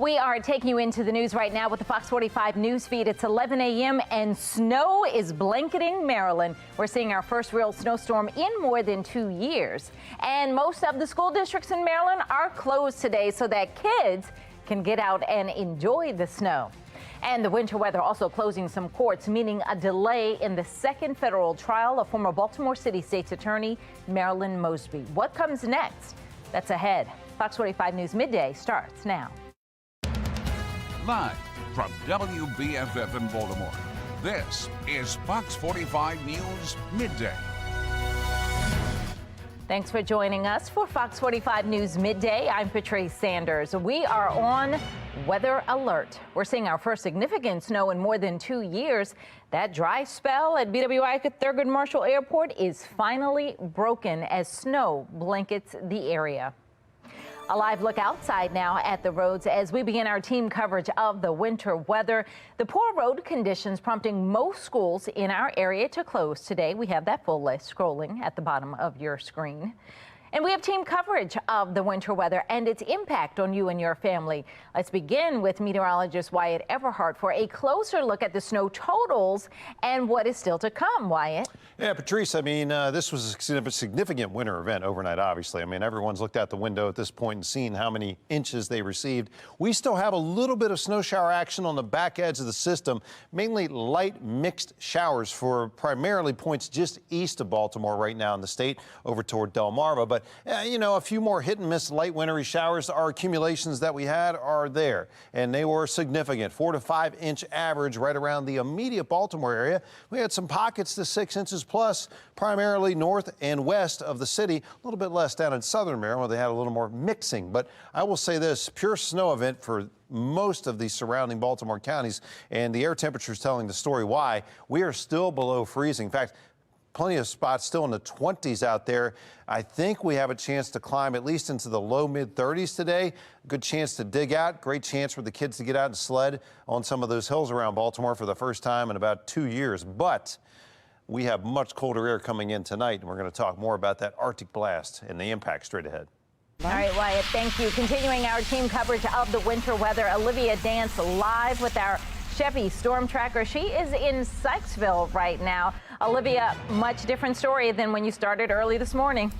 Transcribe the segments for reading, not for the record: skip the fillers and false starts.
We are taking you into the news right now with the Fox 45 news feed. It's 11 a.m. and snow is blanketing Maryland. We're seeing our first real snowstorm in more than 2 years. And most of the school districts in Maryland are closed today so that kids can get out and enjoy the snow. And the winter weather also closing some courts, meaning a delay in the second federal trial of former Baltimore City State's Attorney Marilyn Mosby. What comes next? That's ahead. Fox 45 News Midday starts now. Live from WBFF in Baltimore, this is Fox 45 News Midday. Thanks for joining us for Fox 45 News Midday. I'm Patrice Sanders. We are on weather alert. We're seeing our first significant snow in more than 2 years. That dry spell at BWI Thurgood Marshall Airport is finally broken as snow blankets the area. A live look outside now at the roads as we begin our team coverage of the winter weather. The poor road conditions prompting most schools in our area to close today. We have that full list scrolling at the bottom of your screen. And we have team coverage of the winter weather and its impact on you and your family. Let's begin with meteorologist Wyatt Everhart for a closer look at the snow totals and what is still to come. Wyatt. Yeah, Patrice, I mean, this was a significant winter event overnight, obviously. I mean, everyone's looked out the window at this point and seen how many inches they received. We still have a little bit of snow shower action on the back edge of the system, mainly light mixed showers for primarily points just east of Baltimore right now in the state over toward Delmarva. But, you know, a few more hit and miss light wintry showers. Our accumulations that we had are there, and they were significant. 4 to 5 inch average right around the immediate Baltimore area. We had some pockets to 6 inches plus, primarily north and west of the city. A little bit less down in southern Maryland where they had a little more mixing. But I will say this, pure snow event for most of the surrounding Baltimore counties, and the air temperature is telling the story why. We are still below freezing. In fact, plenty of spots still in the 20s out there. I think we have a chance to climb at least into the low mid 30s today. Good chance to dig out. Great chance for the kids to get out and sled on some of those hills around Baltimore for the first time in about 2 years. But we have much colder air coming in tonight, and we're going to talk more about that Arctic blast and the impact straight ahead. All right, Wyatt, thank you. Continuing our team coverage of the winter weather, Olivia Dance live with our Chevy Storm Tracker. She is in Sykesville right now. Olivia, much different story than when you started early this morning.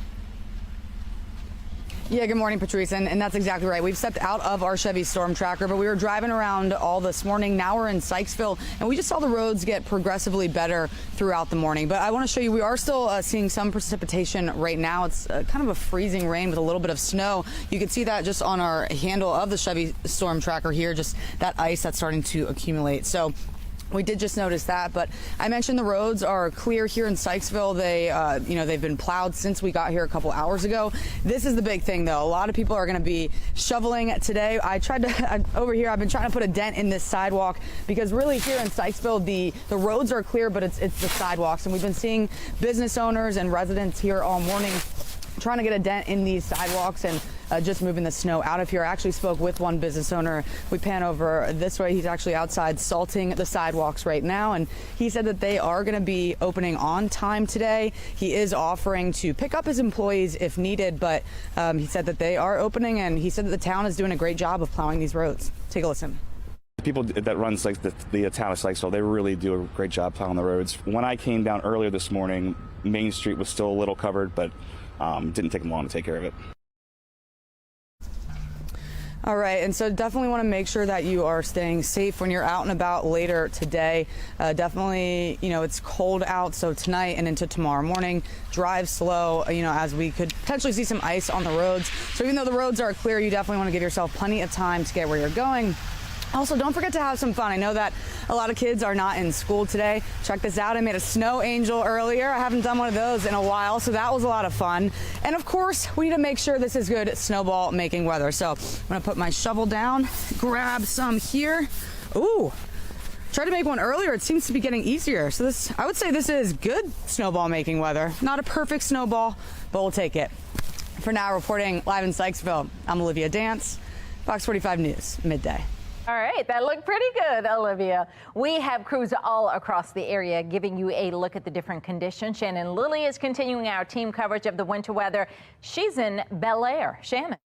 Yeah, good morning, Patrice, and that's exactly right. We've stepped out of our Chevy Storm Tracker, but we were driving around all this morning. Now we're in Sykesville, and we just saw the roads get progressively better throughout the morning. But I want to show you, we are still seeing some precipitation right now. It's kind of a freezing rain with a little bit of snow. You can see that just on our handle of the Chevy Storm Tracker here, just that ice that's starting to accumulate. So we did just notice that, but I mentioned the roads are clear here in Sykesville. They've been plowed since we got here a couple hours ago. This is the big thing, though. A lot of people are going to be shoveling today. Over here, I've been trying to put a dent in this sidewalk because really here in Sykesville, the roads are clear, but it's the sidewalks. And we've been seeing business owners and residents here all morning trying to get a dent in these sidewalks and just moving the snow out of here. I actually spoke with one business owner. We pan over this way. He's actually outside salting the sidewalks right now, and he said that they are going to be opening on time today. He is offering to pick up his employees if needed, but he said that they are opening, and he said that the town is doing a great job of plowing these roads. Take a listen. People that run the town of Sykesville, they really do a great job plowing the roads. When I came down earlier this morning, Main Street was still a little covered, but didn't take them long to take care of it. All right, and so definitely want to make sure that you are staying safe when you're out and about later today. Definitely, it's cold out, so tonight and into tomorrow morning, drive slow, as we could potentially see some ice on the roads. So even though the roads are clear, you definitely want to give yourself plenty of time to get where you're going. Also, don't forget to have some fun. I know that a lot of kids are not in school today. Check this out. I made a snow angel earlier. I haven't done one of those in a while, so that was a lot of fun. And of course, we need to make sure this is good snowball making weather. So I'm going to put my shovel down, grab some here. Ooh, tried to make one earlier. It seems to be getting easier. So I would say this is good snowball making weather. Not a perfect snowball, but we'll take it. For now, reporting live in Sykesville, I'm Olivia Dance, Fox 45 News, Midday. All right, that looked pretty good, Olivia. We have crews all across the area giving you a look at the different conditions. Shannon Lilly is continuing our team coverage of the winter weather. She's in Bel Air. Shannon.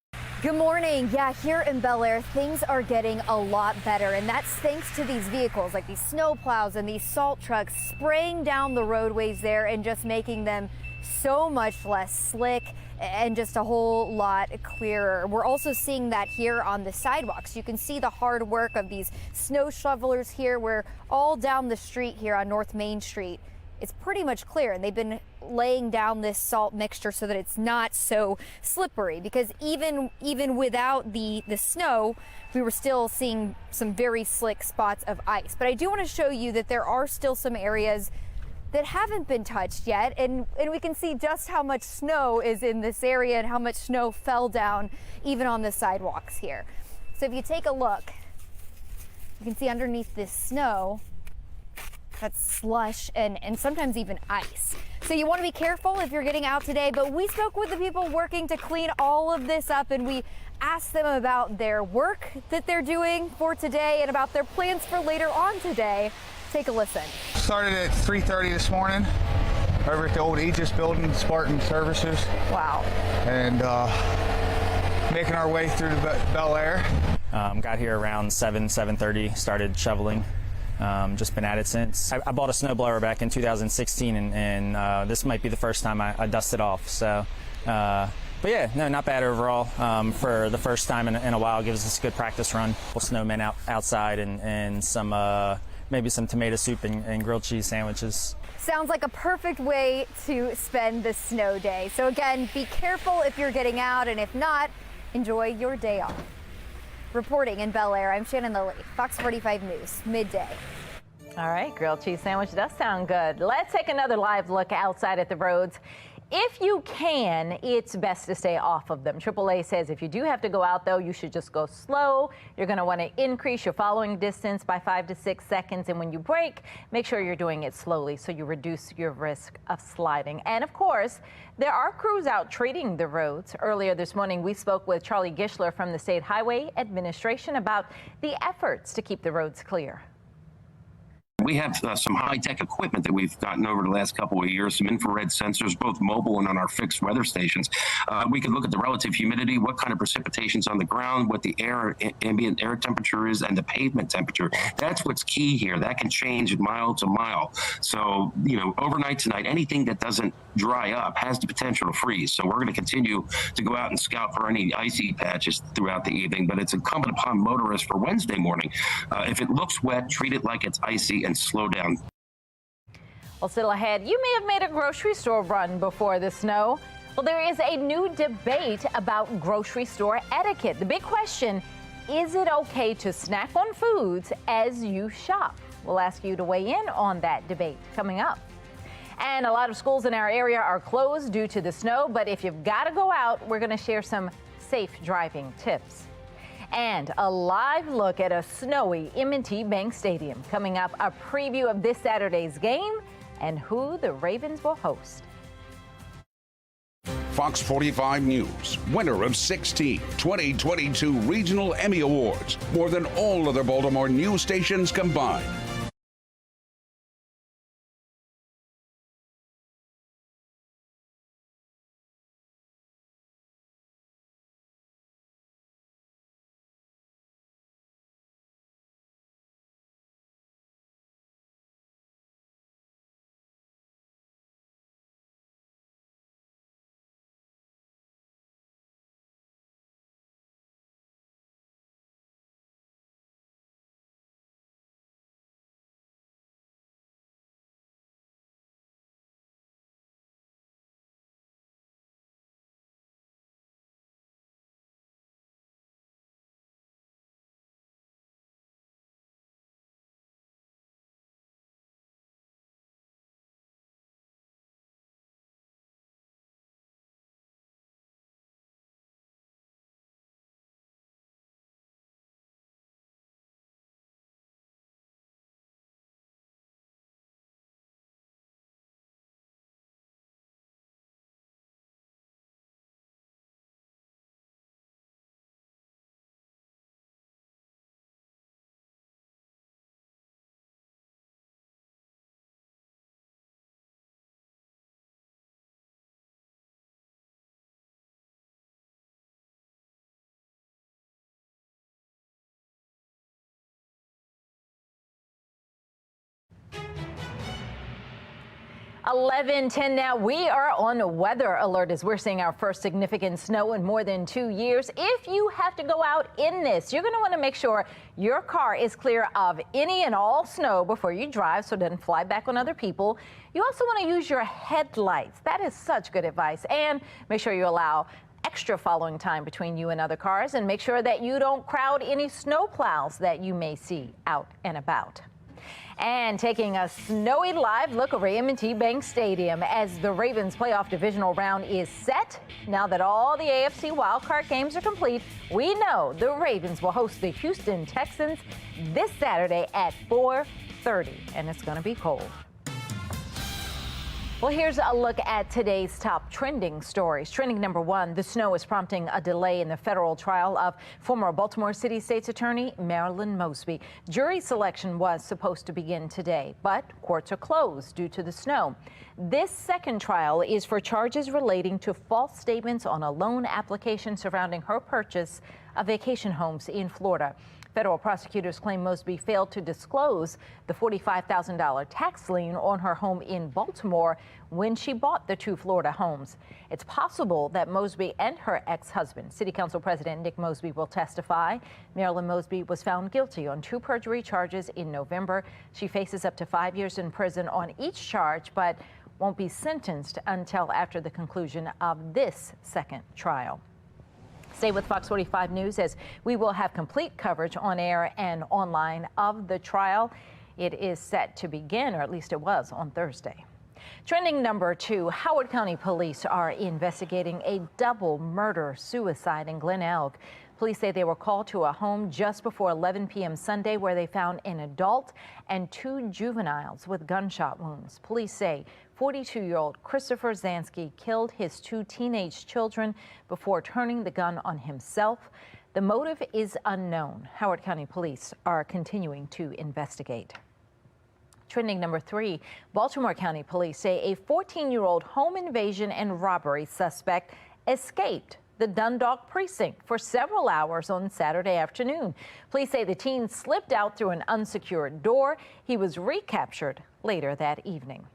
Good morning. Yeah, here in Bel Air, things are getting a lot better, and that's thanks to these vehicles like these snow plows and these salt trucks spraying down the roadways there and just making them so much less slick and just a whole lot clearer. We're also seeing that here on the sidewalks. You can see the hard work of these snow shovelers here. We're all down the street here on North Main Street. It's pretty much clear, and they've been laying down this salt mixture so that it's not so slippery, because even without the snow, we were still seeing some very slick spots of ice. But I do want to show you that there are still some areas that haven't been touched yet, and we can see just how much snow is in this area and how much snow fell down even on the sidewalks here. So if you take a look, you can see underneath this snow, that's slush and sometimes even ice. So you want to be careful if you're getting out today, but we spoke with the people working to clean all of this up, and we asked them about their work that they're doing for today and about their plans for later on today. Take a listen. Started at 3:30 this morning over at the old Aegis building, Spartan Services. Wow. And making our way through the Bel Air. Got here around 7:30, started shoveling. Just been at it since. I bought a snowblower back in 2016, and this might be the first time I dust it off. So, but yeah, no, not bad overall. For the first time in a while, gives us a good practice run. Snowmen outside and some maybe some tomato soup and grilled cheese sandwiches. Sounds like a perfect way to spend the snow day. So again, be careful if you're getting out, and if not, enjoy your day off. Reporting in Bel Air, I'm Shannon Lilly, Fox 45 News, Midday. All right, grilled cheese sandwich does sound good. Let's take another live look outside at the roads. If you can, it's best to stay off of them. AAA says if you do have to go out, though, you should just go slow. You're going to want to increase your following distance by 5 to 6 seconds. And when you brake, make sure you're doing it slowly so you reduce your risk of sliding. And of course, there are crews out treating the roads. Earlier this morning, we spoke with Charlie Gishler from the State Highway Administration about the efforts to keep the roads clear. We have some high-tech equipment that we've gotten over the last couple of years, some infrared sensors, both mobile and on our fixed weather stations. We can look at the relative humidity, what kind of precipitation's on the ground, what the ambient air temperature is, and the pavement temperature. That's what's key here. That can change mile to mile. So, overnight tonight, anything that doesn't dry up has the potential to freeze. So we're going to continue to go out and scout for any icy patches throughout the evening, but it's incumbent upon motorists for Wednesday morning. If it looks wet, treat it like it's icy and slow down. Well, still ahead, you may have made a grocery store run before the snow. Well, there is a new debate about grocery store etiquette. The big question, is it okay to snack on foods as you shop? We'll ask you to weigh in on that debate coming up. And a lot of schools in our area are closed due to the snow, but if you've got to go out, we're going to share some safe driving tips. And a live look at a snowy M&T Bank Stadium. Coming up, a preview of this Saturday's game and who the Ravens will host. Fox 45 News, winner of 16 2022 Regional Emmy Awards, more than all other Baltimore news stations combined. 11:10 now. We are on a weather alert as we're seeing our first significant snow in more than 2 years. If you have to go out in this, you're going to want to make sure your car is clear of any and all snow before you drive so it doesn't fly back on other people. You also want to use your headlights. That is such good advice. And make sure you allow extra following time between you and other cars, and make sure that you don't crowd any snow plows that you may see out and about. And taking a snowy live look over M&T Bank Stadium as the Ravens playoff divisional round is set. Now that all the AFC wildcard games are complete, we know the Ravens will host the Houston Texans this Saturday at 4:30, and it's going to be cold. Well, here's a look at today's top trending stories. Trending number one, the snow is prompting a delay in the federal trial of former Baltimore City State's Attorney Marilyn Mosby. Jury selection was supposed to begin today, but courts are closed due to the snow. This second trial is for charges relating to false statements on a loan application surrounding her purchase of vacation homes in Florida. Federal prosecutors claim Mosby failed to disclose the $45,000 tax lien on her home in Baltimore when she bought the two Florida homes. It's possible that Mosby and her ex-husband, City Council President Nick Mosby, will testify. Marilyn Mosby was found guilty on 2 perjury charges in November. She faces up to 5 years in prison on each charge, but won't be sentenced until after the conclusion of this second trial. Stay with Fox 45 News as we will have complete coverage on air and online of the trial. It is set to begin, or at least it was, on Thursday. Trending number two, Howard County Police are investigating a double murder-suicide in Glen Elg. Police say they were called to a home just before 11 p.m. Sunday where they found an adult and 2 juveniles with gunshot wounds. Police say 42-year-old Christopher Zansky killed his 2 teenage children before turning the gun on himself. The motive is unknown. Howard County Police are continuing to investigate. Trending number 3, Baltimore County Police say a 14-year-old home invasion and robbery suspect escaped the Dundalk precinct for several hours on Saturday afternoon. Police say the teen slipped out through an unsecured door. He was recaptured later that evening.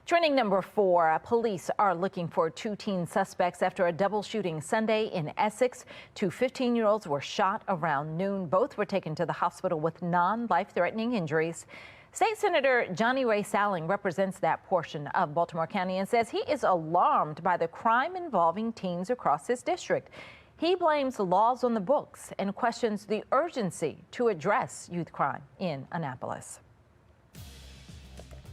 Trending number 4, police are looking for 2 teen suspects after a double shooting Sunday in Essex. 2 15-year-olds were shot around noon. Both were taken to the hospital with non-life-threatening injuries. State Senator Johnny Ray Salling represents that portion of Baltimore County and says he is alarmed by the crime involving teens across his district. He blames laws on the books and questions the urgency to address youth crime in Annapolis.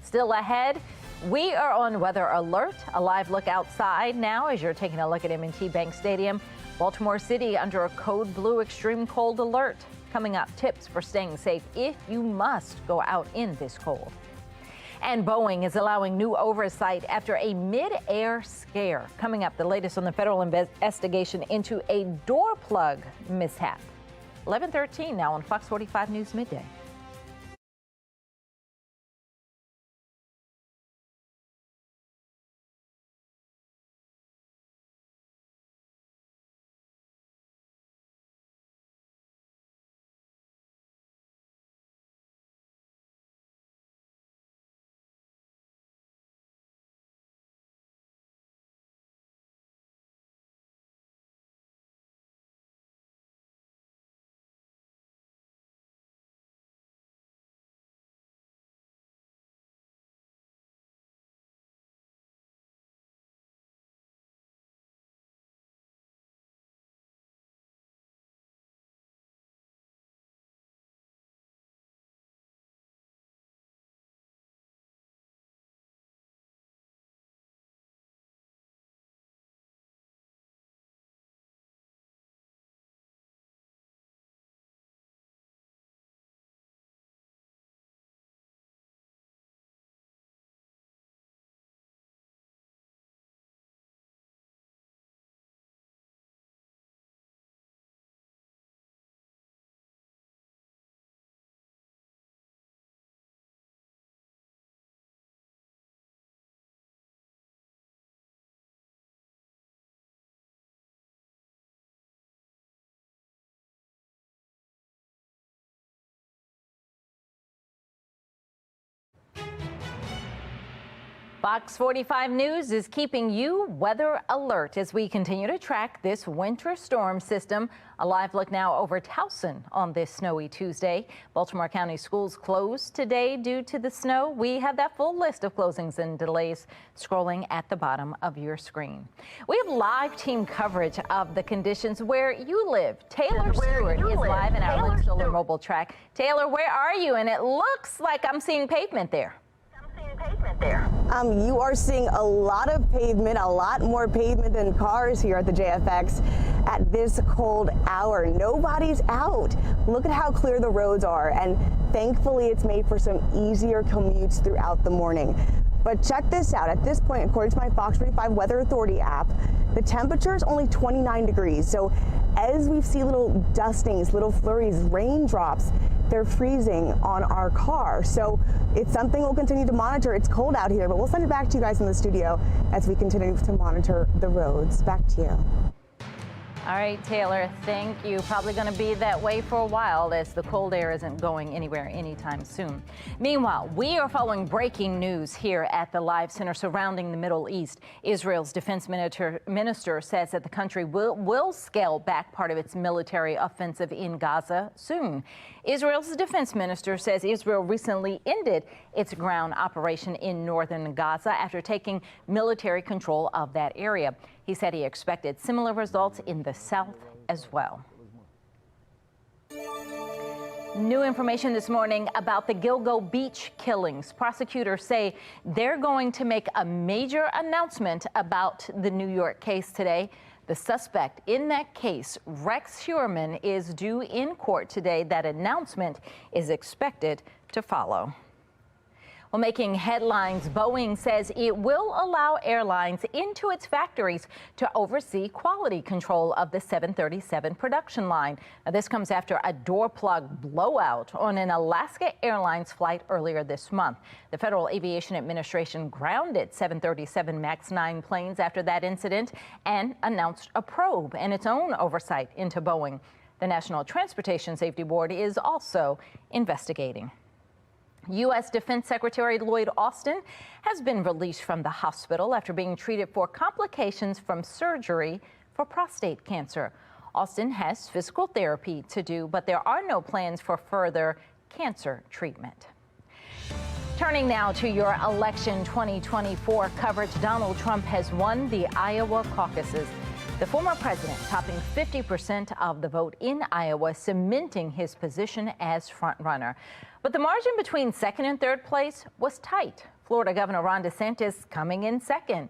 Still ahead, we are on weather alert. A live look outside now as you're taking a look at M&T Bank Stadium. Baltimore City under a code blue extreme cold alert. Coming up, tips for staying safe if you must go out in this cold. And Boeing is allowing new oversight after a mid-air scare. Coming up, the latest on the federal investigation into a door plug mishap. 11:13 now on Fox 45 News Midday. Fox 45 News is keeping you weather alert as we continue to track this winter storm system. A live look now over Towson on this snowy Tuesday. Baltimore County schools closed today due to the snow. We have that full list of closings and delays scrolling at the bottom of your screen. We have live team coverage of the conditions where you live. Taylor Stewart is live in our Lynn Solar mobile track. Taylor, where are you? And it looks like I'm seeing pavement there. You are seeing a lot of pavement, a lot more pavement than cars here at the JFX at this cold hour. Nobody's out. Look at how clear the roads are, and thankfully it's made for some easier commutes throughout the morning. But check this out. At this point, according to my FOX45 Weather Authority app, the temperature is only 29 degrees. So as we see little dustings, little flurries, raindrops, they're freezing on our car. So it's something we'll continue to monitor. It's cold out here, but we'll send it back to you guys in the studio as we continue to monitor the roads. Back to you. All right, Taylor, thank you. Probably going to be that way for a while as the cold air isn't going anywhere anytime soon. Meanwhile, we are following breaking news here at the Live Center surrounding the Middle East. Israel's defense minister says that the country will scale back part of its military offensive in Gaza soon. Israel's defense minister says Israel recently ended its ground operation in northern Gaza after taking military control of that area. He said he expected similar results in the south as well. New information this morning about the Gilgo Beach killings. Prosecutors say they're going to make a major announcement about the New York case today. The suspect in that case, Rex Heuermann, is due in court today. That announcement is expected to follow. Well, making headlines, Boeing says it will allow airlines into its factories to oversee quality control of the 737 production line. Now, this comes after a door plug blowout on an Alaska Airlines flight earlier this month. The Federal Aviation Administration grounded 737 MAX 9 planes after that incident and announced a probe and its own oversight into Boeing. The National Transportation Safety Board is also investigating. U.S. Defense Secretary Lloyd Austin has been released from the hospital after being treated for complications from surgery for prostate cancer. Austin has physical therapy to do, but there are no plans for further cancer treatment. Turning now to your election 2024 coverage, Donald Trump has won the Iowa caucuses. The former president topping 50% of the vote in Iowa, cementing his position as frontrunner. But the margin between second and third place was tight. Florida Governor Ron DeSantis coming in second,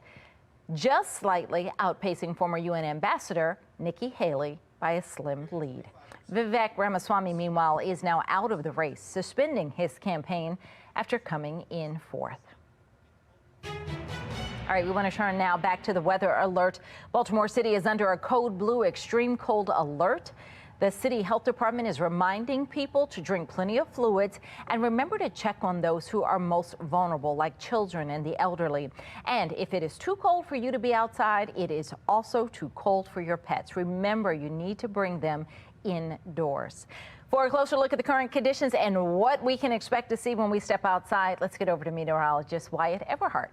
just slightly outpacing former UN Ambassador Nikki Haley by a slim lead. Vivek Ramaswamy, meanwhile, is now out of the race, suspending his campaign after coming in fourth. All right, we want to turn now back to the weather alert. Baltimore City is under a code blue extreme cold alert. The city health department is reminding people to drink plenty of fluids and remember to check on those who are most vulnerable, like children and the elderly. And if it is too cold for you to be outside, it is also too cold for your pets. Remember, you need to bring them indoors. For a closer look at the current conditions and what we can expect to see when we step outside, let's get over to meteorologist Wyatt Everhart.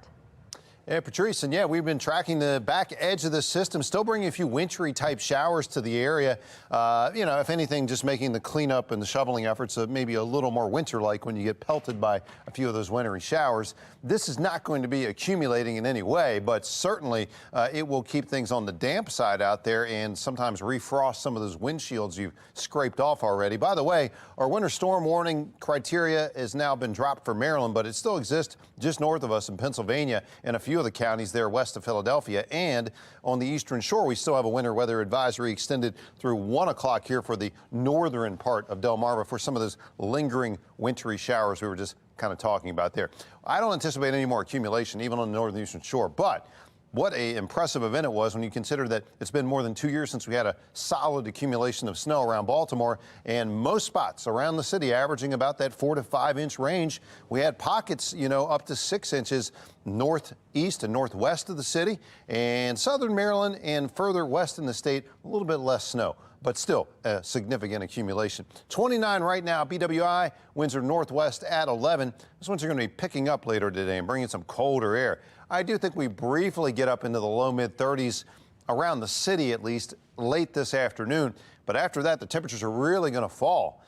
Yeah, Patrice, and yeah, we've been tracking the back edge of the system, still bringing a few wintry type showers to the area. You know, if anything, just making the cleanup and the shoveling efforts maybe a little more winter-like when you get pelted by a few of those wintry showers. This is not going to be accumulating in any way, but certainly it will keep things on the damp side out there and sometimes refrost some of those windshields you've scraped off already. By the way, our winter storm warning criteria has now been dropped for Maryland, but it still exists just north of us in Pennsylvania and a few of the counties there west of Philadelphia. And on the eastern shore, we still have a winter weather advisory extended through 1 o'clock here for the northern part of Delmarva for some of those lingering wintry showers we were just kind of talking about there. I don't anticipate any more accumulation even on the northern eastern shore, but what an impressive event it was when you consider that it's been more than 2 years since we had a solid accumulation of snow around Baltimore, and most spots around the city averaging about that 4 to 5 inch range. We had pockets, you know, up to 6 inches northeast and northwest of the city, and southern Maryland and further west in the state, a little bit less snow. but still a significant accumulation. 29 right now, BWI, winds are northwest at 11. Those winds are going to be picking up later today and bringing some colder air. I do think we briefly get up into the low mid 30s around the city, at least late this afternoon. But after that, the temperatures are really going to fall,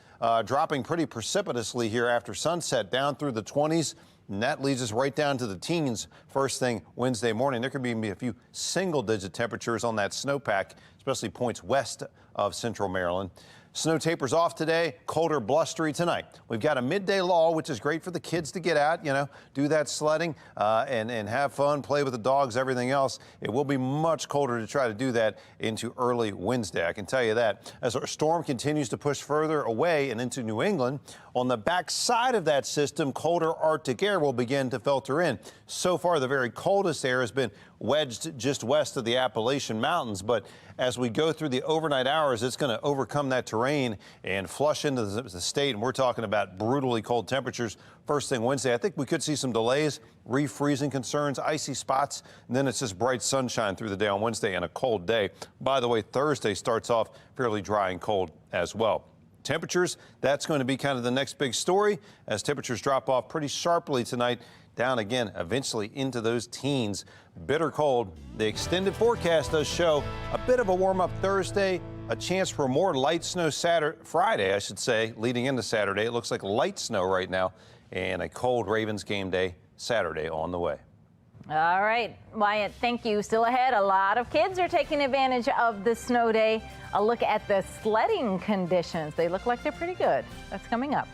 dropping pretty precipitously here after sunset down through the 20s. And that leads us right down to the teens first thing Wednesday morning. There could be a few single-digit temperatures on that snowpack, especially points west of central Maryland. Snow tapers off today, colder, blustery tonight. We've got a midday lull, which is great for the kids to get out, do that sledding and have fun, play with the dogs, everything else. It will be much colder to try to do that into early Wednesday, I can tell you that. As our storm continues to push further away and into New England, on the back side of that system, colder Arctic air will begin to filter in. So far, the very coldest air has been wedged just west of the Appalachian Mountains, but as we go through the overnight hours, it's going to overcome that terrain and flush into the state, and we're talking about brutally cold temperatures first thing Wednesday. I think we could see some delays, refreezing concerns, icy spots, and then it's just bright sunshine through the day on Wednesday and a cold day. By the way, Thursday starts off fairly dry and cold as well. Temperatures, that's going to be kind of the next big story as temperatures drop off pretty sharply tonight, down again eventually into those teens. Bitter cold. The extended forecast does show a bit of a warm-up Thursday, a chance for more light snow Friday, I should say, leading into Saturday. It looks like light snow right now, and a cold Ravens game day Saturday on the way. All right, Wyatt, thank you. Still ahead, a lot of kids are taking advantage of the snow day. A look at the sledding conditions. They look like they're pretty good. That's coming up.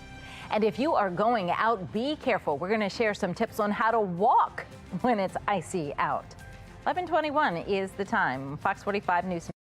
And if you are going out, be careful. We're going to share some tips on how to walk when it's icy out. 11:21 is the time. Fox 45 News.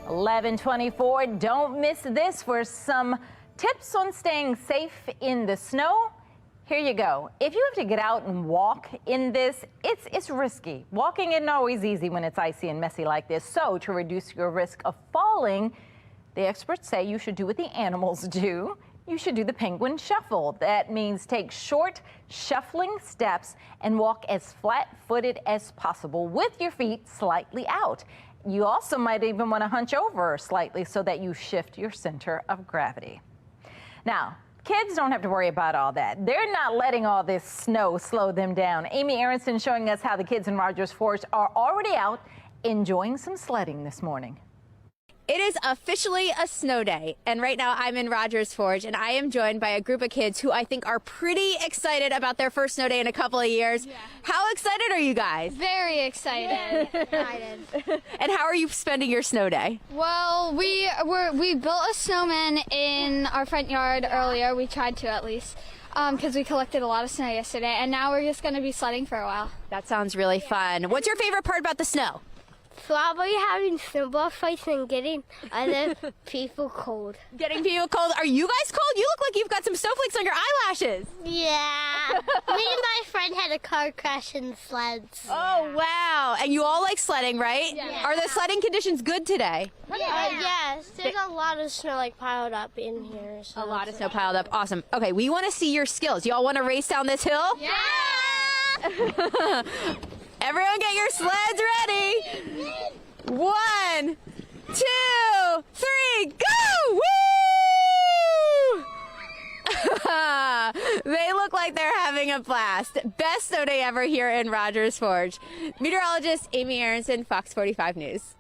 (11:24). Don't miss this for some tips on staying safe in the snow Here you go. If you have to get out and walk in this, it's risky. Walking isn't always easy when it's icy and messy like this. So to reduce your risk of falling, the experts say you should do what the animals do. You should do the penguin shuffle. That means take short, shuffling steps and walk as flat-footed as possible with your feet slightly out. You also might even want to hunch over slightly so that you shift your center of gravity. Now, kids don't have to worry about all that. They're not letting all this snow slow them down. Amy Aronson showing us how the kids in Rogers Forge are already out enjoying some sledding this morning. It is officially a snow day, and right now I'm in Rogers Forge, and I am joined by a group of kids who I think are pretty excited about their first snow day in a couple of years. Yeah. How excited are you guys? Very excited. And how are you spending your snow day? Well, we built a snowman in our front yard earlier. We tried to, at least, because we collected a lot of snow yesterday, and now we're just going to be sledding for a while. That sounds really fun. What's your favorite part about the snow? Probably having snowball fights and getting other people cold. Getting people cold? Are you guys cold? You look like you've got some snowflakes on your eyelashes. Yeah. Me and my friend had a car crash in sleds. Oh, wow. And you all like sledding, right? Yeah. Are the sledding conditions good today? Yes. There's a lot of snow piled up in here. So a lot of snow piled up. Awesome. Okay, we want to see your skills. Y'all want to race down this hill? Yeah! Everyone get your sleds ready. 1, 2, 3, go! Woo! They look like they're having a blast. Best snow day ever here in Rogers Forge. Meteorologist Amy Aronson, Fox 45 News.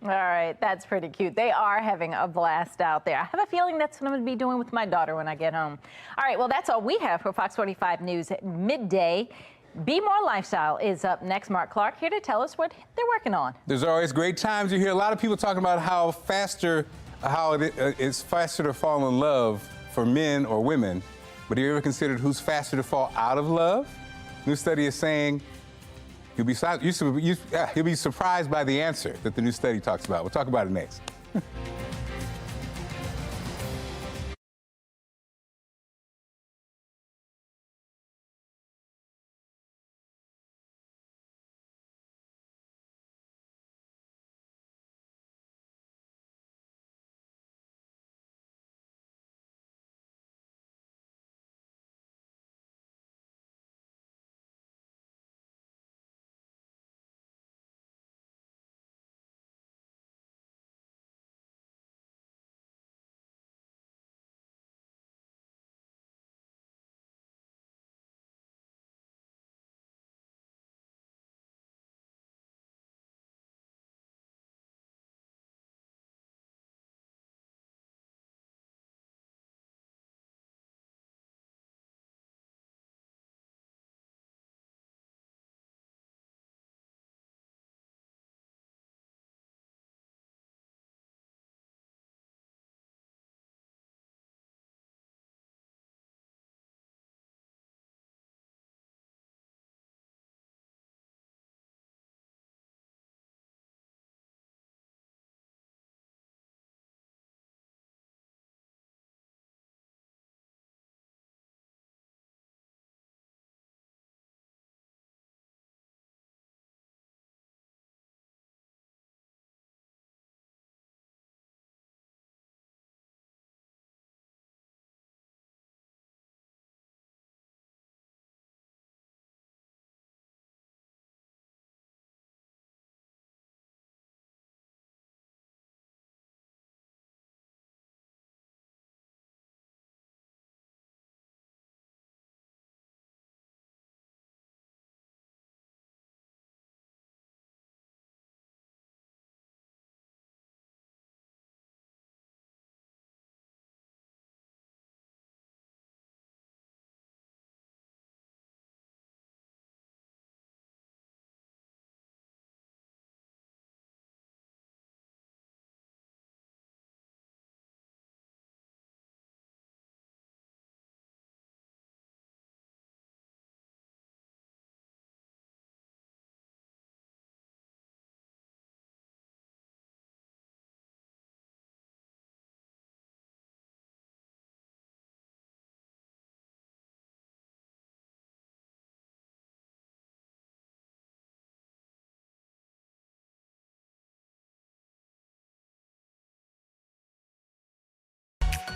All right, that's pretty cute. They are having a blast out there. I have a feeling that's what I'm going to be doing with my daughter when I get home. All right, well, that's all we have for Fox 45 News at midday. Be More Lifestyle is up next. Mark Clark here to tell us what they're working on. There's always great times. You hear a lot of people talking about how it's faster to fall in love for men or women. But have you ever considered who's faster to fall out of love? New study is saying you'll be surprised by the answer that the new study talks about. We'll talk about it next.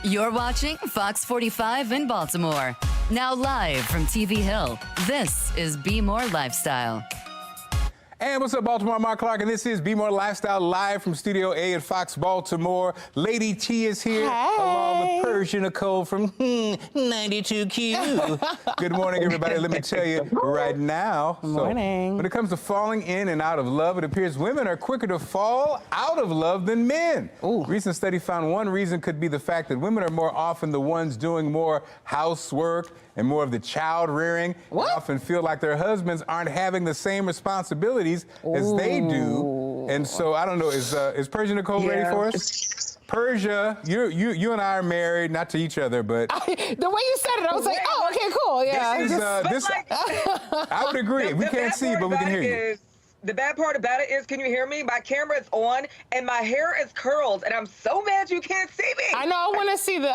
You're watching Fox 45 in Baltimore. Now live from TV Hill, this is Be More Lifestyle. And what's up, Baltimore? I'm Mark Clark, and this is Be More Lifestyle live from Studio A at Fox Baltimore. Lady T is here, along with Persia Nicole from 92Q. Good morning, everybody. Let me tell you right now. Morning. When it comes to falling in and out of love, it appears women are quicker to fall out of love than men. Ooh. Recent study found one reason could be the fact that women are more often the ones doing more housework and more of the child rearing. What? And often feel like their husbands aren't having the same responsibilities as they do. And so I don't know, is Persia Nicole ready for us? Persia, you and I are married, not to each other, but the way you said it, I was like, oh, okay, cool, yeah. I would agree. We can't see, but we can hear you. The bad part about it is, can you hear me? My camera is on and my hair is curled, and I'm so mad you can't see me. I know. I want to see the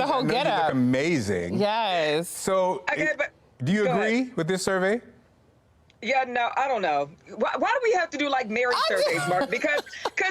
whole getup. You look amazing. Yes. So, do you agree with this survey? Yeah, no, I don't know. Why do we have to do like married surveys, Mark? Because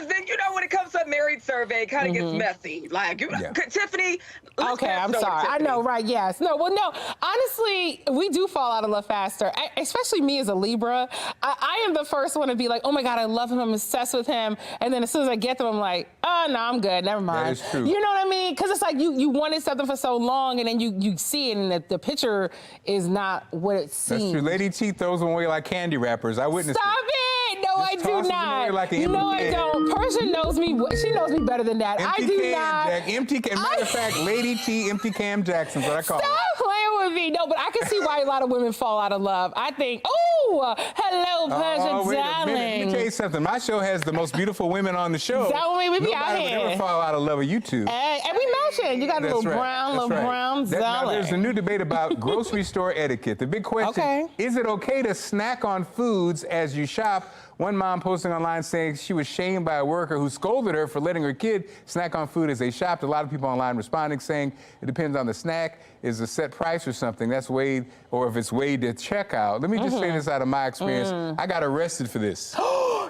then, you know, when it comes to a married survey, it kind of gets messy. Like, Tiffany. Okay, I'm sorry. I know, right? Yes. No. Well, no. Honestly, we do fall out of love faster. Especially me as a Libra. I am the first one to be like, oh my God, I love him. I'm obsessed with him. And then as soon as I get them, I'm like, oh no, I'm good. Never mind. That is true. You know what I mean? Because it's like you wanted something for so long, and then you see it, and the picture is not what it seems. That's true. Lady T throws them away like candy wrappers. I witnessed Stop it. No, I do not. Like no, I don't. Persia knows me. She knows me better than that. I do not. Matter of fact, Lady T, Empty Cam Jackson's what I call her. Stop playing with me. No, but I can see why a lot of women fall out of love. I think, oh, hello, Persia, darling. Let me tell you something. My show has the most beautiful women on the show. That way we be out here. Nobody would ever fall out of love with you two. And we matching. You got a little brown, darling. Now, there's a new debate about grocery store etiquette. The big question, is it okay to snack on foods as you shop? One mom posting online saying she was shamed by a worker who scolded her for letting her kid snack on food as they shopped. A lot of people online responding saying it depends on the snack. Is a set price or something that's weighed, or if it's weighed at checkout. Let me just say this out of my experience. I got arrested for this.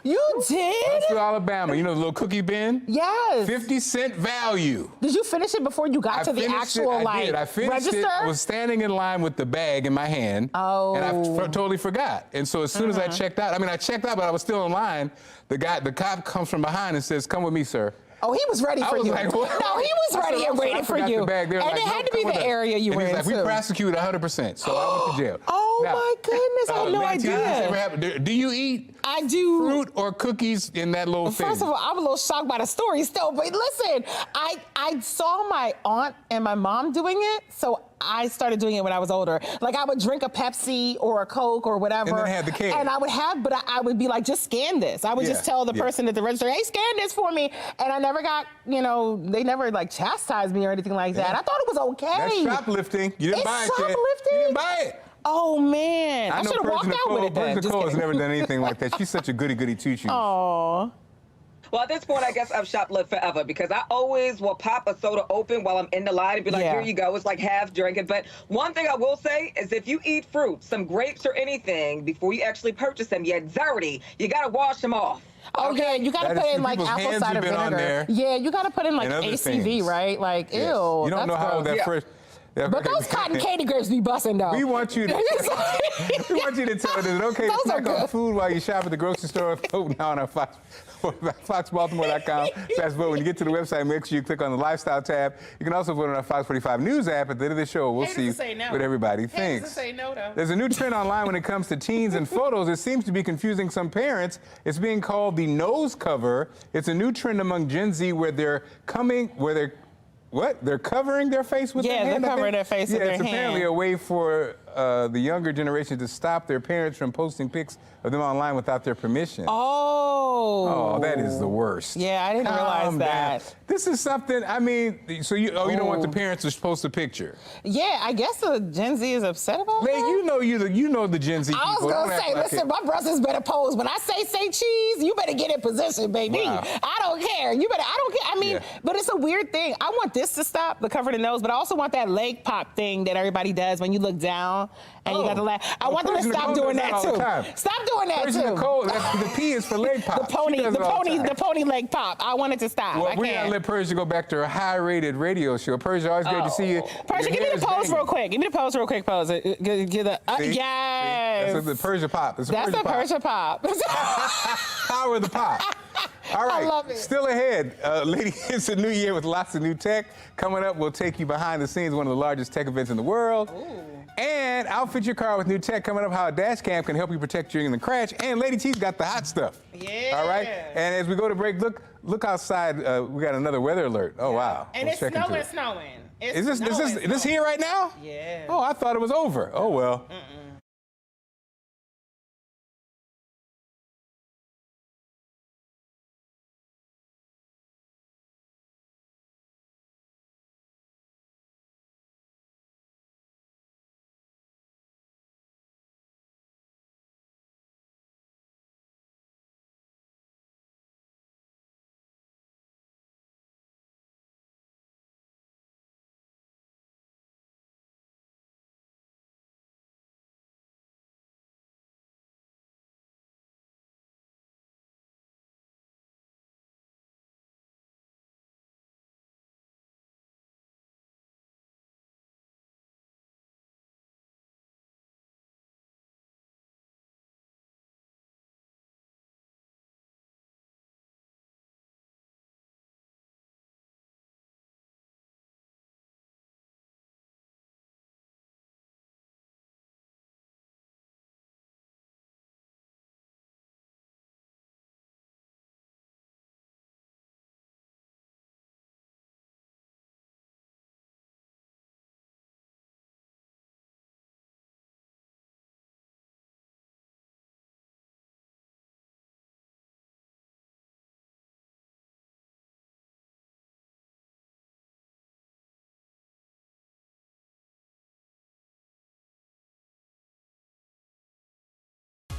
You did? Huntsville, Alabama. You know the little cookie bin? Yes. 50-cent value. Did you finish it before you got to the actual I finished register? It. I was standing in line with the bag in my hand. Oh. And I totally forgot. And so as soon as I checked out, I checked out, but I was still in line. The cop comes from behind and says, "Come with me, sir." Oh, he was ready for you. Like, no, he was ready and waiting for you. And it had to be the area you were in, we prosecute 100%, so I went to jail. Oh, my goodness. I had no idea. Do you eat I do fruit or cookies in that little thing? First of all, I'm a little shocked by the story still, but listen, I saw my aunt and my mom doing it, so I started doing it when I was older. Like, I would drink a Pepsi or a Coke or whatever. And then have the cake. And I would have, but I would be like, just scan this. I would just tell the person at the register, hey, scan this for me. And I never got, they never like chastised me or anything like that. I thought it was okay. That's shoplifting. You didn't buy it yet. Shoplifting? You didn't buy it. Oh, man. I should have walked out with it then. Persia Nicole has never done anything like that. She's such a goody-goody two-shoes. Oh. Well, at this point, I guess I've shoplifted forever because I always will pop a soda open while I'm in the line and be like, here you go. It's like half drinking. But one thing I will say is if you eat fruit, some grapes or anything, before you actually purchase them, you're dirty. You got to wash them off. Oh, yeah, you got to put in like apple cider vinegar. Yeah, you got to put in like ACV, right? Like, ew. You don't know how that first... Yeah, but those cotton candy grapes be busting though. We want you to tell us, is it okay to snack on food while you shop at the grocery store? Vote now on our FoxBaltimore.com/vote. When you get to the website, make sure you click on the lifestyle tab. You can also vote on our Fox 45 News app. At the end of the show, we'll see what everybody thinks. There's a new trend online when it comes to teens and photos. It seems to be confusing some parents. It's being called the nose cover. It's a new trend among Gen Z where they're covering their face with their hand? Yeah, they're covering their face with their hand. It's apparently a way for the younger generation to stop their parents from posting pics of them online without their permission. Oh, that is the worst. Yeah, I didn't realize that. This is something, so you don't want the parents to post a picture? Yeah, I guess the Gen Z is upset about that. You know the Gen Z people. I was going to say, listen, my brothers better pose. When I say cheese, you better get in position, baby. Wow. I don't care. I don't care. But it's a weird thing. I want this to stop, the cover the nose, but I also want that leg pop thing that everybody does when you look down. now, and you got to laugh. I want them to stop doing that too. Stop doing that Persian too. Nicole, the P is for leg pop. The pony leg pop. I want it to stop. Well, we gotta let Persia go back to her high-rated radio show. Persia, always great to see you. Persia, give me the pose real quick. Give me the pose real quick. Pose. Yes. That's the Persia pop. That's the Persia pop. Power of the pop. All right, I love it. Still ahead, lady, it's a new year with lots of new tech. Coming up, we'll take you behind the scenes, one of the largest tech events in the world. Ooh. And outfit your car with new tech. Coming up, how a dash cam can help you protect during the crash. And Lady T's got the hot stuff. Yeah. All right, and as we go to break, look outside. We got another weather alert. Oh, wow. And it's snowing. Is this here right now? Yeah. Oh, I thought it was over. Oh, well.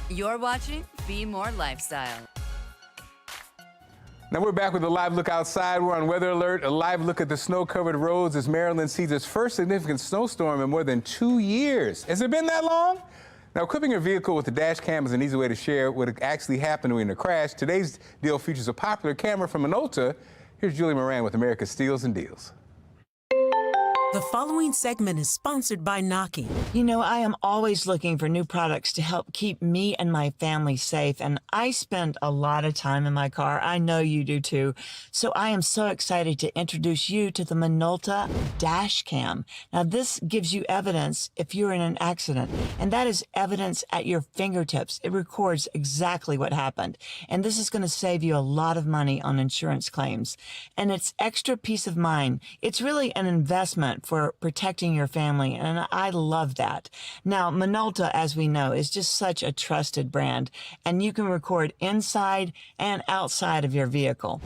You're watching Be More Lifestyle. Now we're back with a live look outside. We're on weather alert. A live look at the snow-covered roads as Maryland sees its first significant snowstorm in more than 2 years. Has it been that long? Now, equipping your vehicle with a dash cam is an easy way to share what actually happened during the crash. Today's deal features a popular camera from Minolta. Here's Julie Moran with America's Steals and Deals. The following segment is sponsored by Noki. You know, I am always looking for new products to help keep me and my family safe, and I spend a lot of time in my car. I know you do too. So I am so excited to introduce you to the Minolta Dash Cam. Now, this gives you evidence if you're in an accident, and that is evidence at your fingertips. It records exactly what happened, and this is going to save you a lot of money on insurance claims. And it's extra peace of mind. It's really an investment for protecting your family, and I love that. Now, Minolta, as we know, is just such a trusted brand, and you can record inside and outside of your vehicle.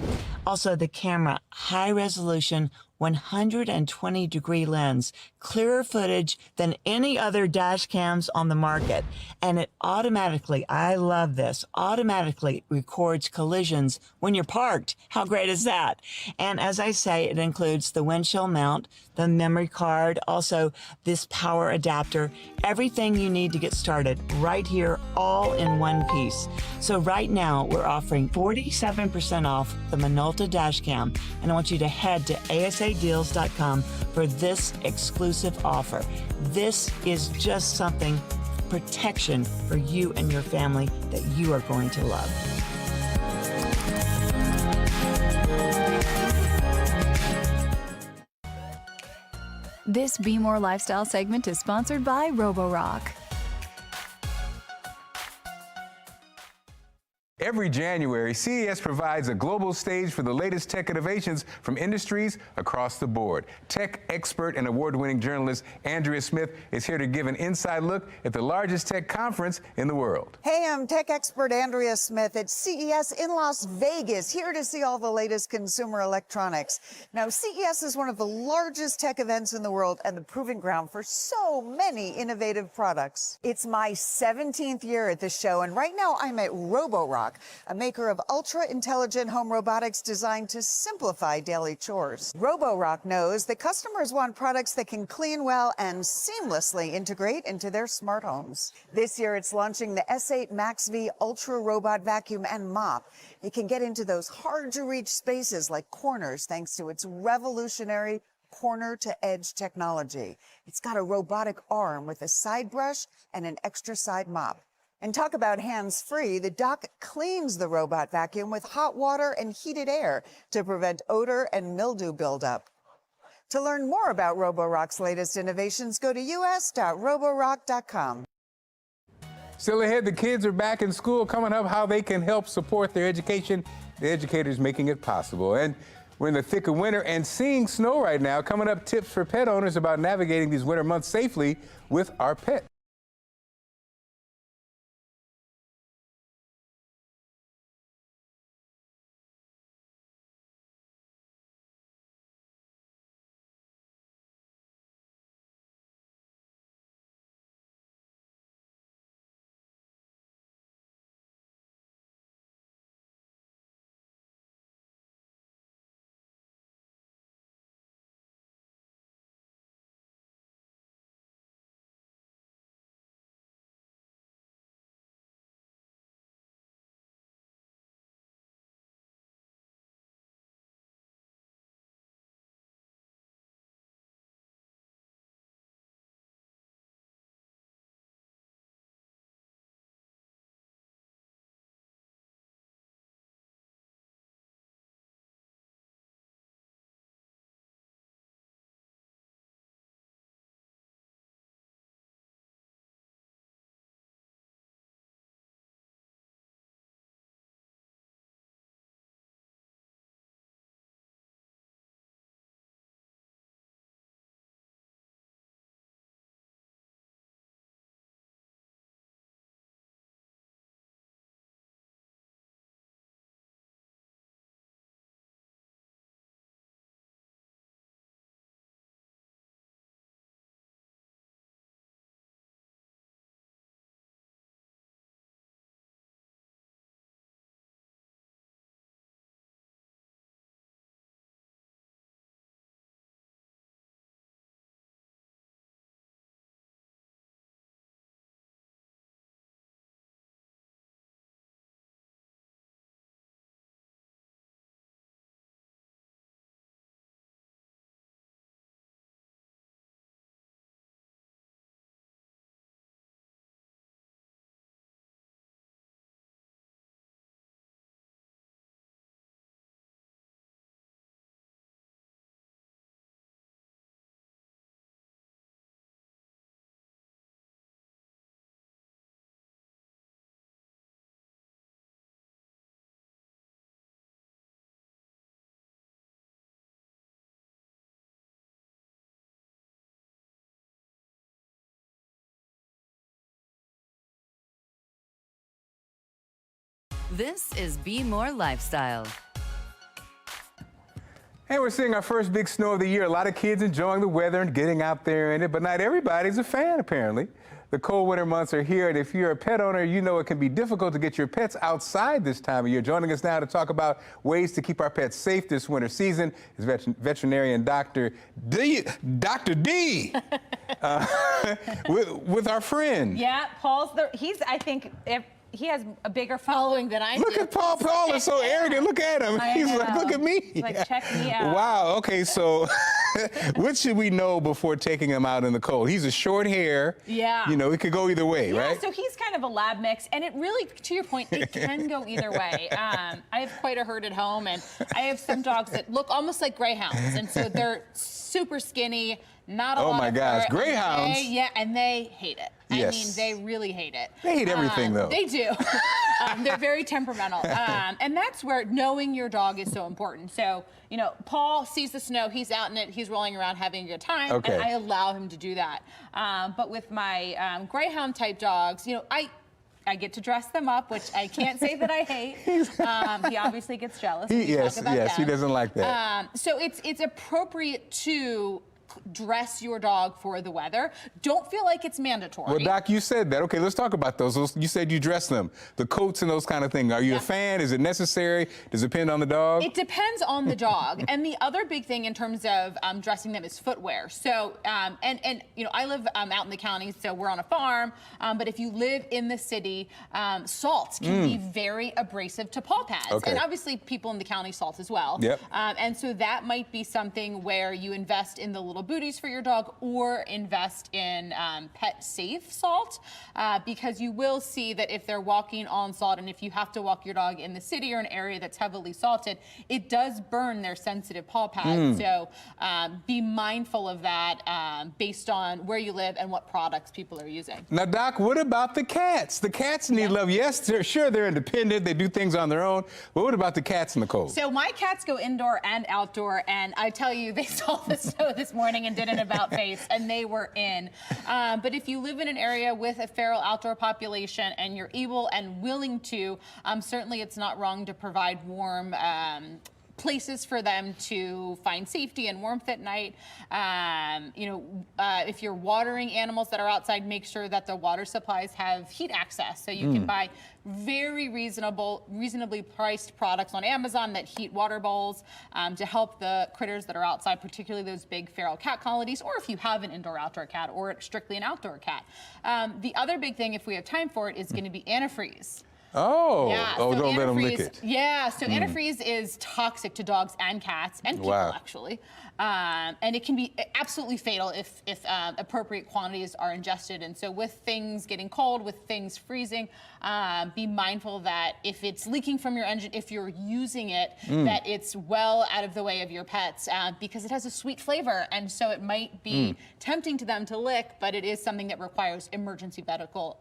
Also, the camera, high resolution, 120-degree lens, clearer footage than any other dash cams on the market. And it automatically, I love this, automatically records collisions when you're parked. How great is that? And as I say, it includes the windshield mount, the memory card, also this power adapter, everything you need to get started right here, all in one piece. So right now, we're offering 47% off the Minolta dash cam, and I want you to head to asadeals.com for this exclusive offer. This is just something, protection for you and your family that you are going to love. This Be More Lifestyle segment is sponsored by Roborock. Every January, CES provides a global stage for the latest tech innovations from industries across the board. Tech expert and award-winning journalist Andrea Smith is here to give an inside look at the largest tech conference in the world. Hey, I'm tech expert Andrea Smith at CES in Las Vegas, here to see all the latest consumer electronics. Now, CES is one of the largest tech events in the world and the proving ground for so many innovative products. It's my 17th year at the show, and right now I'm at Roborock, a maker of ultra-intelligent home robotics designed to simplify daily chores. Roborock knows that customers want products that can clean well and seamlessly integrate into their smart homes. This year, it's launching the S8 Max V Ultra Robot Vacuum and Mop. It can get into those hard-to-reach spaces like corners thanks to its revolutionary corner-to-edge technology. It's got a robotic arm with a side brush and an extra side mop. And talk about hands-free, the dock cleans the robot vacuum with hot water and heated air to prevent odor and mildew buildup. To learn more about Roborock's latest innovations, go to us.roborock.com. Still ahead, the kids are back in school. Coming up, how they can help support their education. The educators making it possible. And we're in the thick of winter and seeing snow right now. Coming up, tips for pet owners about navigating these winter months safely with our pet. This is Be More Lifestyle. And we're seeing our first big snow of the year. A lot of kids enjoying the weather and getting out there in it, but not everybody's a fan, apparently. The cold winter months are here, and if you're a pet owner, you know it can be difficult to get your pets outside this time of year. Joining us now to talk about ways to keep our pets safe this winter season is veterinarian Dr. D. with our friend. Yeah, Paul's I think, he has a bigger following than I do. Look at Paul. Paul is so arrogant. Look at him. He's like, look at me. He's like, check me out. Wow. Okay, so what should we know before taking him out in the cold? He's a short hair. Yeah. You know, it could go either way, right? Yeah, so he's kind of a lab mix, and it really, to your point, it can go either way. I have quite a herd at home, and I have some dogs that look almost like greyhounds, and so they're super skinny, not a lot of fur. Oh my gosh, greyhounds? And they hate it. Yes. I mean, they really hate it. They hate everything, though. They do. They're very temperamental. And that's where knowing your dog is so important. So, you know, Paul sees the snow, he's out in it, he's rolling around having a good time, okay. And I allow him to do that. But with my greyhound type dogs, you know, I get to dress them up, which I can't say that I hate. He obviously gets jealous. Yes, he doesn't like that. So it's appropriate to dress your dog for the weather. Don't feel like it's mandatory. Well, Doc, you said that. Okay, let's talk about those. You said you dress them, the coats and those kind of things. Are you a fan? Is it necessary? Does it depend on the dog? It depends on the dog. And the other big thing in terms of dressing them is footwear. So, and you know, I live out in the county, so we're on a farm. But if you live in the city, salt can be very abrasive to paw pads. Okay. And obviously people in the county salt as well. Yep. And so that might be something where you invest in the little booties for your dog or invest in pet safe salt, because you will see that if they're walking on salt, and if you have to walk your dog in the city or an area that's heavily salted, it does burn their sensitive paw pads. So be mindful of that based on where you live and what products people are using. Now, Doc, what about the cats? The cats need love. Yes, they're independent. They do things on their own. But what about the cats in the cold? So my cats go indoor and outdoor, and I tell you, they saw the snow this morning and did an about face, and they were in. But if you live in an area with a feral outdoor population and you're able and willing to, certainly it's not wrong to provide warm places for them to find safety and warmth at night. You know, if you're watering animals that are outside, make sure that the water supplies have heat access. So you can buy very reasonably priced products on Amazon that heat water bowls to help the critters that are outside, particularly those big feral cat colonies, or if you have an indoor-outdoor cat or strictly an outdoor cat. The other big thing, if we have time for it, is going to be antifreeze. Oh, yeah, so so don't let them lick it. Yeah, so antifreeze is toxic to dogs and cats and people, actually. And it can be absolutely fatal if appropriate quantities are ingested. And so with things getting cold, with things freezing, be mindful that if it's leaking from your engine, if you're using it, that it's well out of the way of your pets, because it has a sweet flavor. And so it might be tempting to them to lick, but it is something that requires emergency medical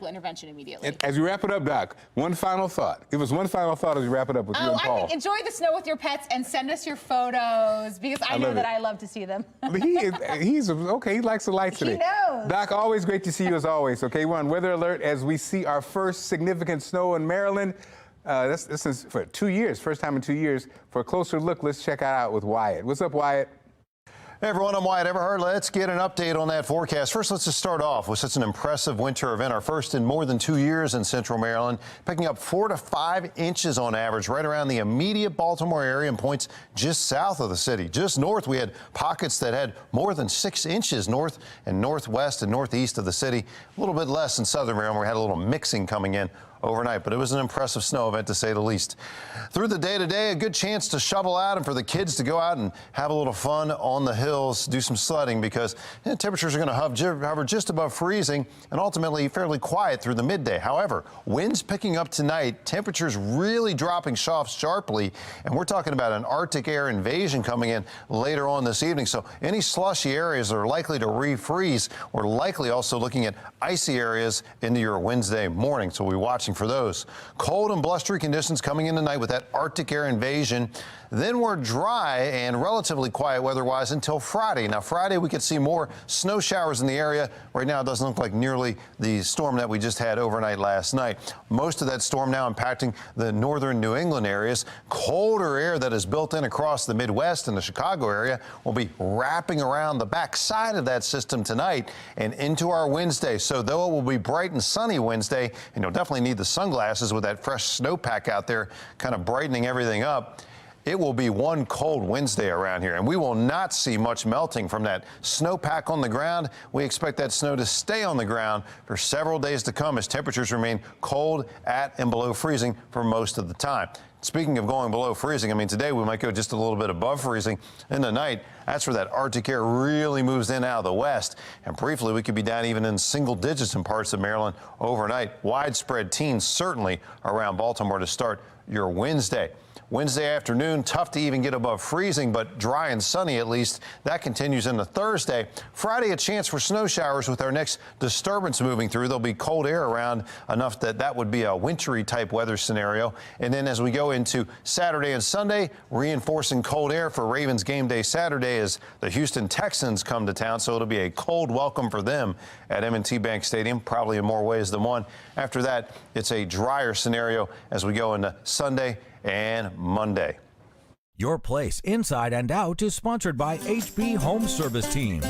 intervention immediately. And as we wrap it up, Doc, one final thought. Give us one final thought as we wrap it up with you and Paul. I think enjoy the snow with your pets and send us your photos, because I know that I love to see them. He's okay. He likes the lights today. He knows. Doc, always great to see you as always. Okay, we're on weather alert as we see our first significant snow in Maryland. This is for 2 years, first time in 2 years. For a closer look, let's check it out with Wyatt. What's up, Wyatt? Hey everyone, I'm Wyatt Everhart. Let's get an update on that forecast. First, let's just start off with such an impressive winter event, our first in more than 2 years in central Maryland, picking up 4 to 5 inches on average right around the immediate Baltimore area and points just south of the city. Just north, we had pockets that had more than 6 inches north and northwest and northeast of the city. A little bit less in southern Maryland. We had a little mixing coming in overnight, but it was an impressive snow event to say the least. Through the day today, a good chance to shovel out and for the kids to go out and have a little fun on the hills, do some sledding, because temperatures are going to hover just above freezing and ultimately fairly quiet through the midday. However, winds picking up tonight, temperatures really dropping sharply, and we're talking about an Arctic air invasion coming in later on this evening. So any slushy areas are likely to refreeze. We're likely also looking at icy areas into your Wednesday morning, so we'll be watching for those. Cold and blustery conditions coming in tonight with that Arctic air invasion. Then we're dry and relatively quiet weather-wise until Friday. Now, Friday we could see more snow showers in the area. Right now it doesn't look like nearly the storm that we just had overnight last night. Most of that storm now impacting the northern New England areas. Colder air that is built in across the Midwest and the Chicago area will be wrapping around the backside of that system tonight and into our Wednesday. So though it will be bright and sunny Wednesday, and you'll definitely need the sunglasses with that fresh snowpack out there kind of brightening everything up, it will be one cold Wednesday around here, and we will not see much melting from that snowpack on the ground. We expect that snow to stay on the ground for several days to come as temperatures remain cold at and below freezing for most of the time. Speaking of going below freezing, I mean, today we might go just a little bit above freezing in the night. That's where that Arctic air really moves in out of the west. And briefly, we could be down even in single digits in parts of Maryland overnight. Widespread teens certainly around Baltimore to start your Wednesday. Wednesday afternoon, tough to even get above freezing, but dry and sunny at least. That continues into Thursday. Friday, a chance for snow showers with our next disturbance moving through. There'll be cold air around enough that would be a wintry type weather scenario. And then as we go into Saturday and Sunday, reinforcing cold air for Ravens game day Saturday as the Houston Texans come to town. So it'll be a cold welcome for them at M&T Bank Stadium, probably in more ways than one. After that, it's a drier scenario as we go into Sunday and Monday. Your Place Inside and Out is sponsored by HB Home Service Team.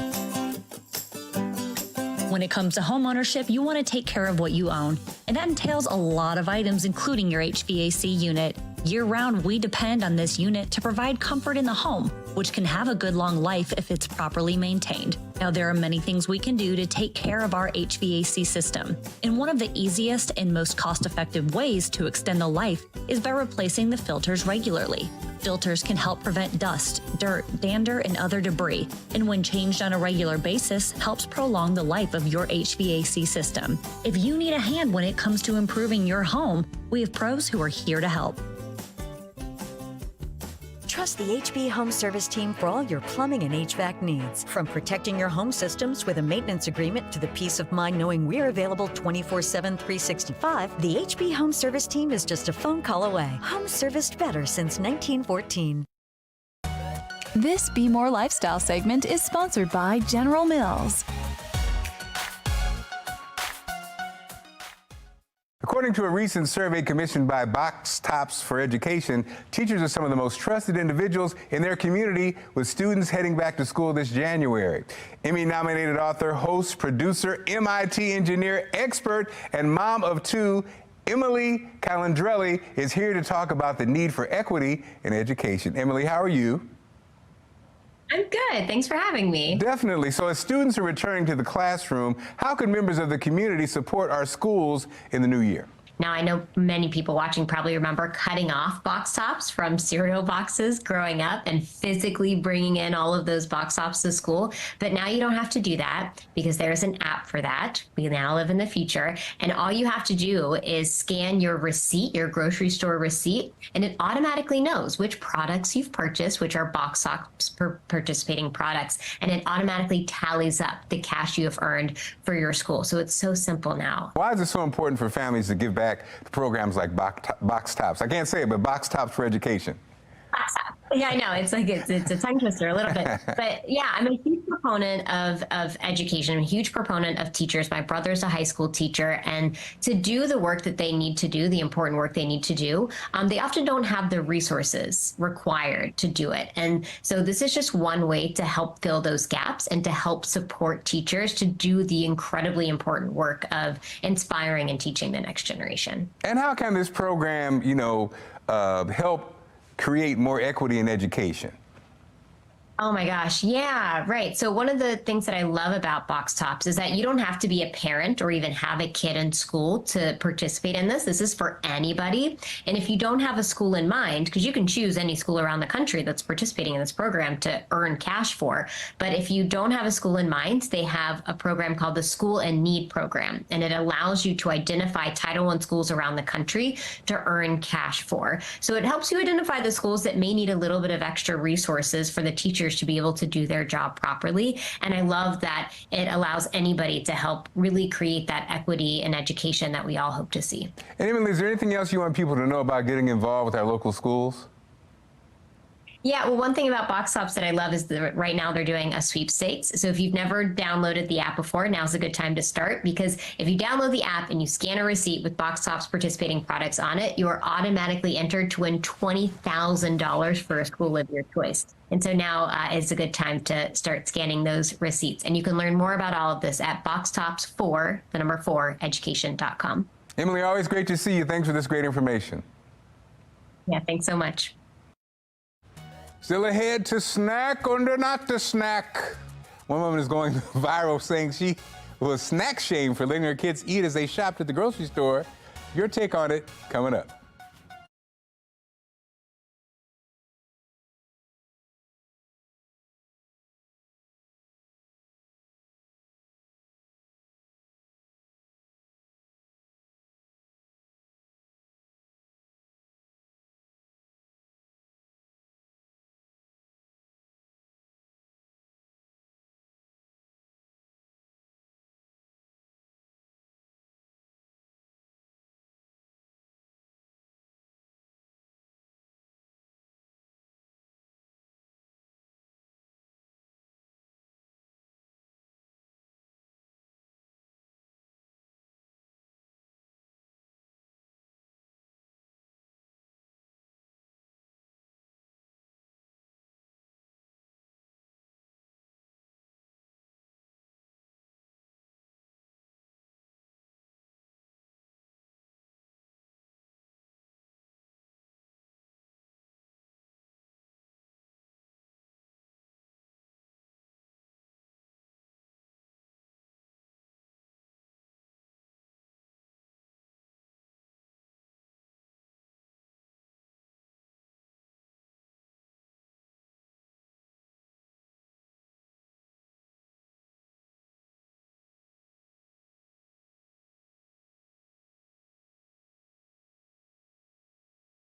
When it comes to home ownership, you want to take care of what you own, and that entails a lot of items, including your HVAC unit. Year-round, we depend on this unit to provide comfort in the home, which can have a good long life if it's properly maintained. Now, there are many things we can do to take care of our HVAC system, and one of the easiest and most cost-effective ways to extend the life is by replacing the filters regularly. Filters can help prevent dust, dirt, dander, and other debris, and when changed on a regular basis, helps prolong the life of your HVAC system. If you need a hand when it comes to improving your home, we have pros who are here to help. Trust the HB Home Service Team for all your plumbing and HVAC needs. From protecting your home systems with a maintenance agreement to the peace of mind knowing we're available 24/7, 365, the HB Home Service Team is just a phone call away. Home serviced better since 1914. This Be More Lifestyle segment is sponsored by General Mills. According to a recent survey commissioned by Box Tops for Education, teachers are some of the most trusted individuals in their community, with students heading back to school this January. Emmy-nominated author, host, producer, MIT engineer, expert, and mom of two, Emily Calandrelli, is here to talk about the need for equity in education. Emily, how are you? I'm good. Thanks for having me. Definitely. So as students are returning to the classroom, how can members of the community support our schools in the new year? Now, I know many people watching probably remember cutting off box tops from cereal boxes growing up and physically bringing in all of those box tops to school. But now you don't have to do that because there's an app for that. We now live in the future. And all you have to do is scan your receipt, your grocery store receipt, and it automatically knows which products you've purchased, which are box tops participating products. And it automatically tallies up the cash you have earned for your school. So it's so simple now. Why is it so important for families to give back to programs like Box Tops? I can't say it, but Box Tops for Education. Yeah, I know. It's like it's a tongue twister a little bit. But yeah, I'm a huge proponent of education. I'm a huge proponent of teachers. My brother's a high school teacher, and to do the work that they need to do, the important work they need to do, they often don't have the resources required to do it. And so this is just one way to help fill those gaps and to help support teachers to do the incredibly important work of inspiring and teaching the next generation. And how can this program, help create more equity in education? Oh my gosh. Yeah, right. So one of the things that I love about Box Tops is that you don't have to be a parent or even have a kid in school to participate in this. This is for anybody. And if you don't have a school in mind, because you can choose any school around the country that's participating in this program to earn cash for. But if you don't have a school in mind, they have a program called the School in Need program. And it allows you to identify Title I schools around the country to earn cash for. So it helps you identify the schools that may need a little bit of extra resources for the teachers to be able to do their job properly. And I love that it allows anybody to help really create that equity in education that we all hope to see. And Emily, is there anything else you want people to know about getting involved with our local schools? Yeah, well, one thing about Box Tops that I love is that right now they're doing a sweepstakes. So if you've never downloaded the app before, now's a good time to start, because if you download the app and you scan a receipt with Box Tops participating products on it, you are automatically entered to win $20,000 for a school of your choice. And so now is a good time to start scanning those receipts. And you can learn more about all of this at boxtops4education.com. Emily, always great to see you. Thanks for this great information. Yeah, thanks so much. Still ahead to snack or not to snack. One woman is going viral saying she was snack shamed for letting her kids eat as they shopped at the grocery store. Your take on it coming up.